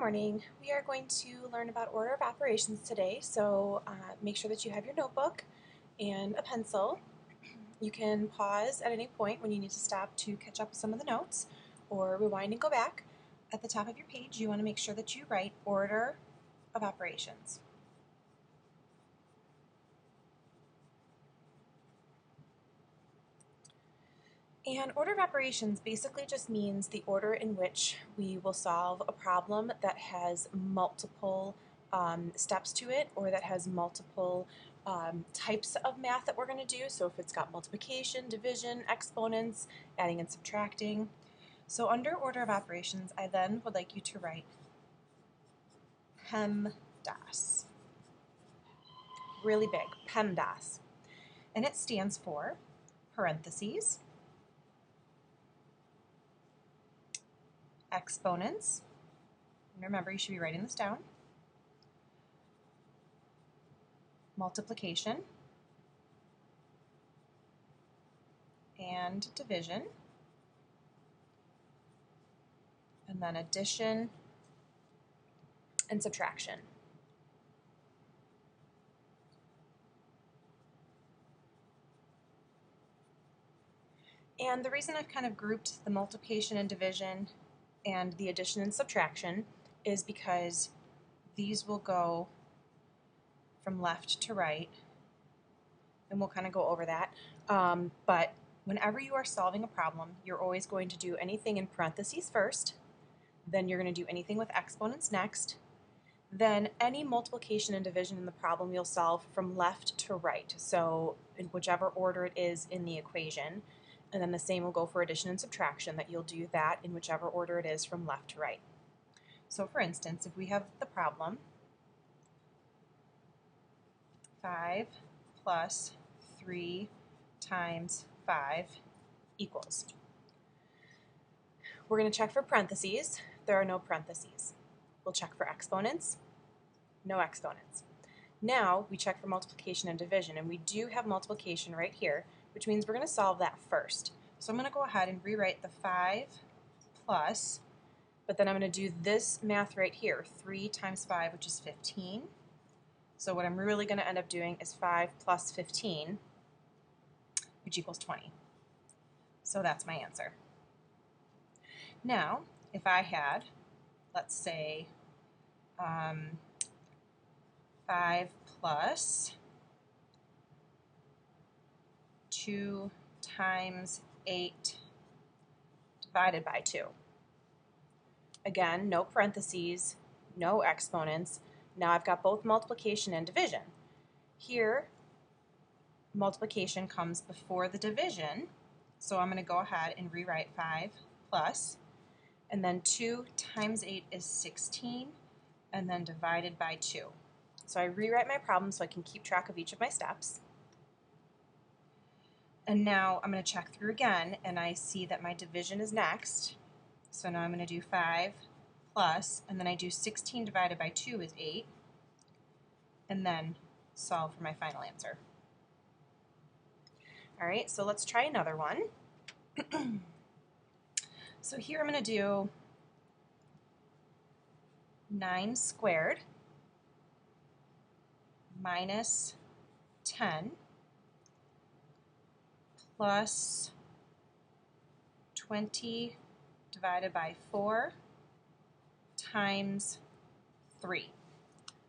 morning. We are going to learn about order of operations today, so make sure that you have your notebook and a pencil. You can pause at any point when you need to stop to catch up with some of the notes or rewind and go back. At the top of your page, you want to make sure that you write order of operations. And order of operations basically just means the order in which we will solve a problem that has multiple steps to it, or that has multiple types of math that we're going to do. So if it's got multiplication, division, exponents, adding and subtracting. So under order of operations, I then would like you to write Pemdas. Really big, Pemdas. And it stands for parentheses, exponents, and remember you should be writing this down, multiplication, and division, and then addition and subtraction. And the reason I've kind of grouped the multiplication and division and the addition and subtraction is because these will go from left to right, and we'll kind of go over that. But whenever you are solving a problem, you're always going to do anything in parentheses first, then you're going to do anything with exponents next, then any multiplication and division in the problem you'll solve from left to right, so in whichever order it is in the equation. And then the same will go for addition and subtraction, that you'll do that in whichever order it is from left to right. So for instance, if we have the problem 5 plus 3 times 5 equals. We're going to check for parentheses. There are no parentheses. We'll check for exponents. No exponents. Now we check for multiplication and division, and we do have multiplication right here, which means we're going to solve that first. So I'm going to go ahead and rewrite the 5 plus, but then I'm going to do this math right here, 3 times 5, which is 15. So what I'm really going to end up doing is 5 plus 15, which equals 20. So that's my answer. Now, if I had, let's say, 5 plus 2 times 8 divided by 2. Again, no parentheses, no exponents. Now I've got both multiplication and division. Here, multiplication comes before the division, so I'm going to go ahead and rewrite 5 plus, and then 2 times 8 is 16, and then divided by 2. So I rewrite my problem so I can keep track of each of my steps. And now I'm going to check through again, and I see that my division is next. So now I'm going to do 5 plus, and then I do 16 divided by 2 is 8, and then solve for my final answer. All right, so let's try another one. So here I'm going to do 9 squared minus 10 plus 20 divided by 4 times 3.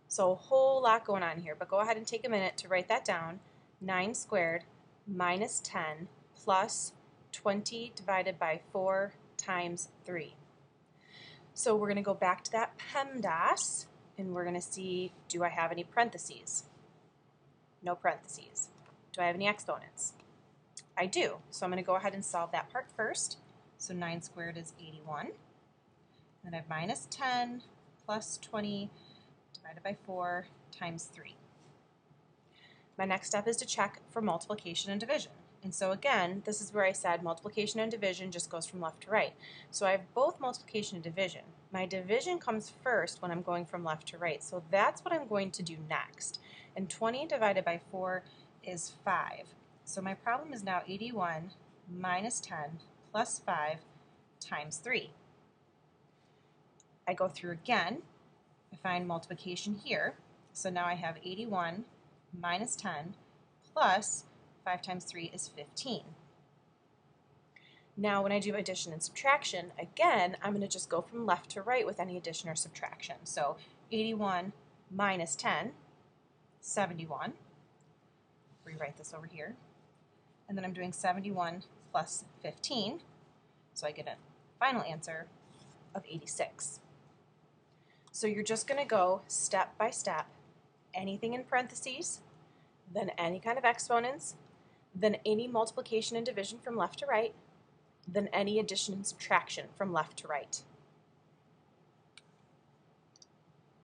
So a whole lot going on here, but go ahead and take a minute to write that down. 9 squared minus 10 plus 20 divided by 4 times 3. So we're going to go back to that PEMDAS, and we're going to see, do I have any parentheses? No parentheses. Do I have any exponents? I do. So I'm going to go ahead and solve that part first. So 9 squared is 81. Then I have minus 10 plus 20 divided by 4 times 3. My next step is to check for multiplication and division. And so again, this is where I said multiplication and division just goes from left to right. So I have both multiplication and division. My division comes first when I'm going from left to right. So that's what I'm going to do next. And 20 divided by 4 is 5. So my problem is now 81 minus 10 plus 5 times 3. I go through again, I find multiplication here. So now I have 81 minus 10 plus 5 times 3 is 15. Now when I do addition and subtraction, again, I'm going to just go from left to right with any addition or subtraction. So 81 minus 10, 71. Rewrite this over here. And then I'm doing 71 plus 15, so I get a final answer of 86. So you're just going to go step by step, anything in parentheses, then any kind of exponents, then any multiplication and division from left to right, then any addition and subtraction from left to right.